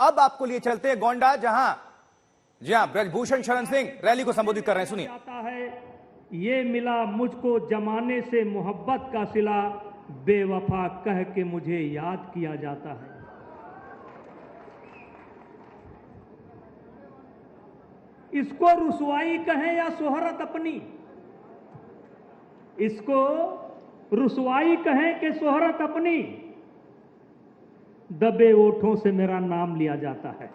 अब आपको लिए चलते हैं गोंडा, जहां जी हां ब्रजभूषण शरण सिंह रैली को संबोधित कर रहे हैं। सुनिए। आता है, ये मिला मुझको जमाने से मोहब्बत का सिला, बेवफा कह के मुझे याद किया जाता है। इसको रुसवाई कहें या शोहरत अपनी, इसको रुसवाई कहें कि शोहरत अपनी, दबे ओठों से मेरा नाम लिया जाता है।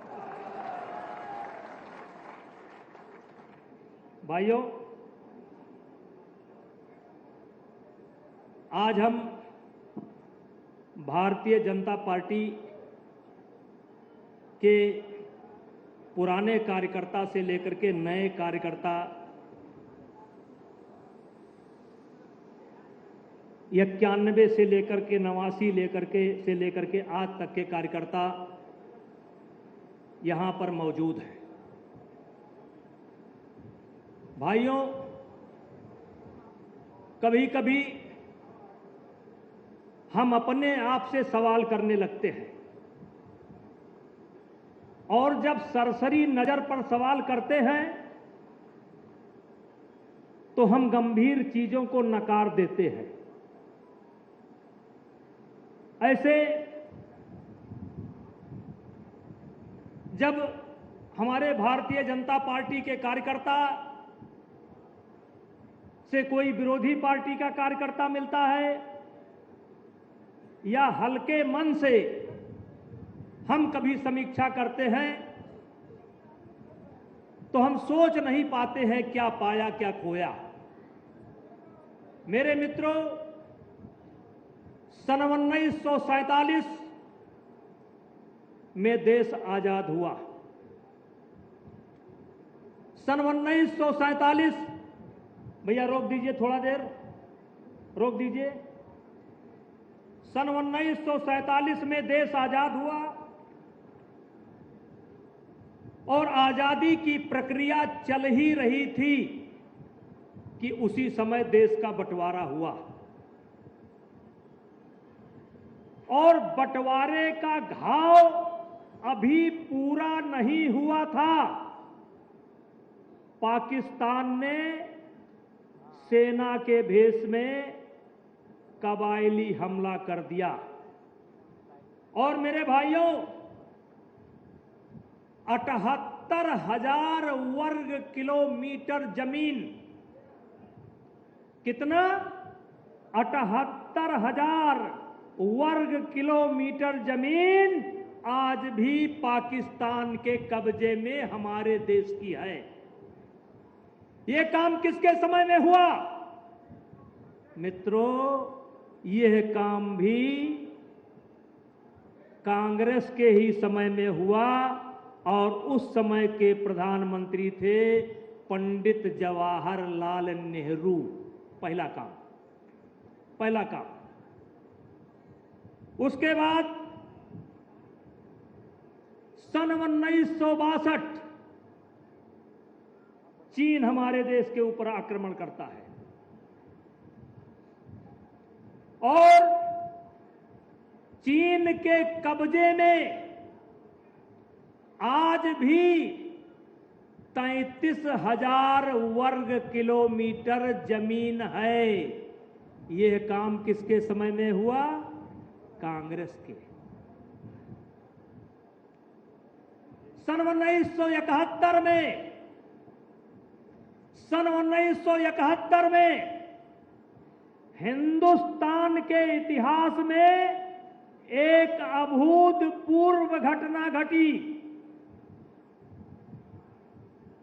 भाइयों, आज हम भारतीय जनता पार्टी के पुराने कार्यकर्ता से लेकर के नए कार्यकर्ता, 91 से लेकर के 89 से लेकर के आज तक के कार्यकर्ता यहां पर मौजूद हैं। भाइयों, कभी कभी हम अपने आप से सवाल करने लगते हैं, और जब सरसरी नजर पर सवाल करते हैं तो हम गंभीर चीजों को नकार देते हैं। ऐसे जब हमारे भारतीय जनता पार्टी के कार्यकर्ता से कोई विरोधी पार्टी का कार्यकर्ता मिलता है, या हल्के मन से हम कभी समीक्षा करते हैं, तो हम सोच नहीं पाते हैं क्या पाया क्या खोया। मेरे मित्रों, सन 1947 में देश आजाद हुआ। सन 1947, भैया रोक दीजिए, थोड़ा देर रोक दीजिए। सन 1947 में देश आजाद हुआ और आजादी की प्रक्रिया चल ही रही थी कि उसी समय देश का बंटवारा हुआ, और बंटवारे का घाव अभी पूरा नहीं हुआ था। पाकिस्तान ने सेना के भेष में कबायली हमला कर दिया, और मेरे भाइयों, 78,000 वर्ग किलोमीटर जमीन, कितना? 78,000 वर्ग किलोमीटर जमीन आज भी पाकिस्तान के कब्जे में हमारे देश की है। यह काम किसके समय में हुआ? मित्रों, यह काम भी कांग्रेस के ही समय में हुआ, और उस समय के प्रधानमंत्री थे पंडित जवाहरलाल नेहरू। पहला काम। उसके बाद सन 1962 चीन हमारे देश के ऊपर आक्रमण करता है, और चीन के कब्जे में आज भी 33,000 वर्ग किलोमीटर जमीन है। यह काम किसके समय में हुआ? कांग्रेस के। सन 1971 में हिंदुस्तान के इतिहास में एक अभूतपूर्व घटना घटी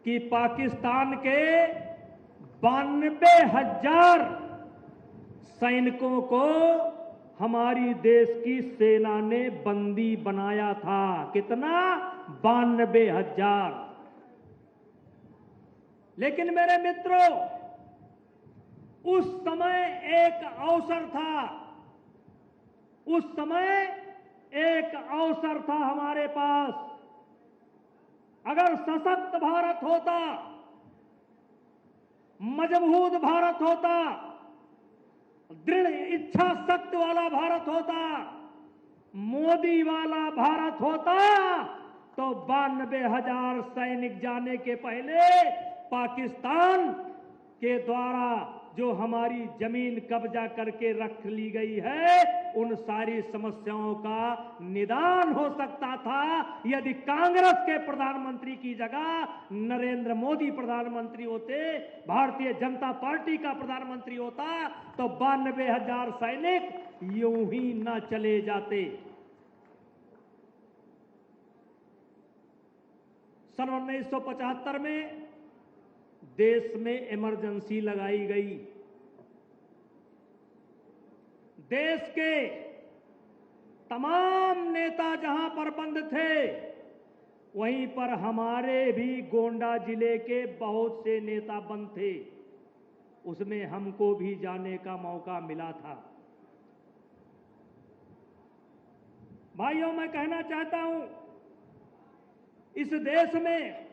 कि पाकिस्तान के 92,000 सैनिकों को हमारी देश की सेना ने बंदी बनाया था। कितना? 92,000। लेकिन मेरे मित्रों, उस समय एक अवसर था हमारे पास। अगर सशक्त भारत होता, मजबूत भारत होता, दृढ़ इच्छा शक्ति वाला भारत होता, मोदी वाला भारत होता, तो 92,000 सैनिक जाने के पहले पाकिस्तान के द्वारा जो हमारी जमीन कब्जा करके रख ली गई है, उन सारी समस्याओं का निदान हो सकता था यदि कांग्रेस के प्रधानमंत्री की जगह नरेंद्र मोदी प्रधानमंत्री होते, भारतीय जनता पार्टी का प्रधानमंत्री होता, तो 92,000 सैनिक यूं ही न चले जाते। सन 1975 में देश में इमरजेंसी लगाई गई। देश के तमाम नेता जहां पर बंद थे, वहीं पर हमारे भी गोंडा जिले के बहुत से नेता बंद थे। उसमें हमको भी जाने का मौका मिला था। भाइयों, मैं कहना चाहता हूं, इस देश में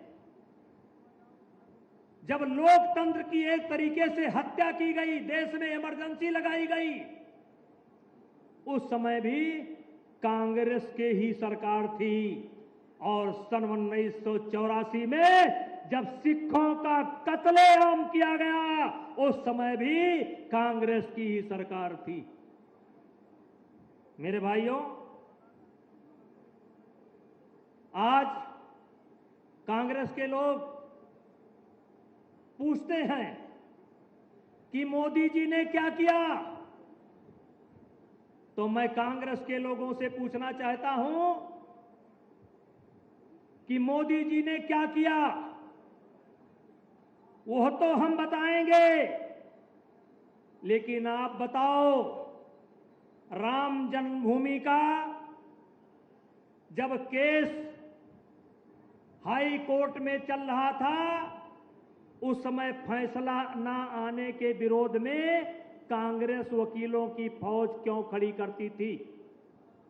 जब लोकतंत्र की एक तरीके से हत्या की गई, देश में इमरजेंसी लगाई गई, उस समय भी कांग्रेस के ही सरकार थी। और सन 1984 में जब सिखों का कत्लेआम किया गया, उस समय भी कांग्रेस की ही सरकार थी। मेरे भाइयों, आज कांग्रेस के लोग पूछते हैं कि मोदी जी ने क्या किया, तो मैं कांग्रेस के लोगों से पूछना चाहता हूं कि मोदी जी ने क्या किया वो तो हम बताएंगे, लेकिन आप बताओ, राम जन्मभूमि का जब केस हाई कोर्ट में चल रहा था, उस समय फैसला ना आने के विरोध में कांग्रेस वकीलों की फौज क्यों खड़ी करती थी?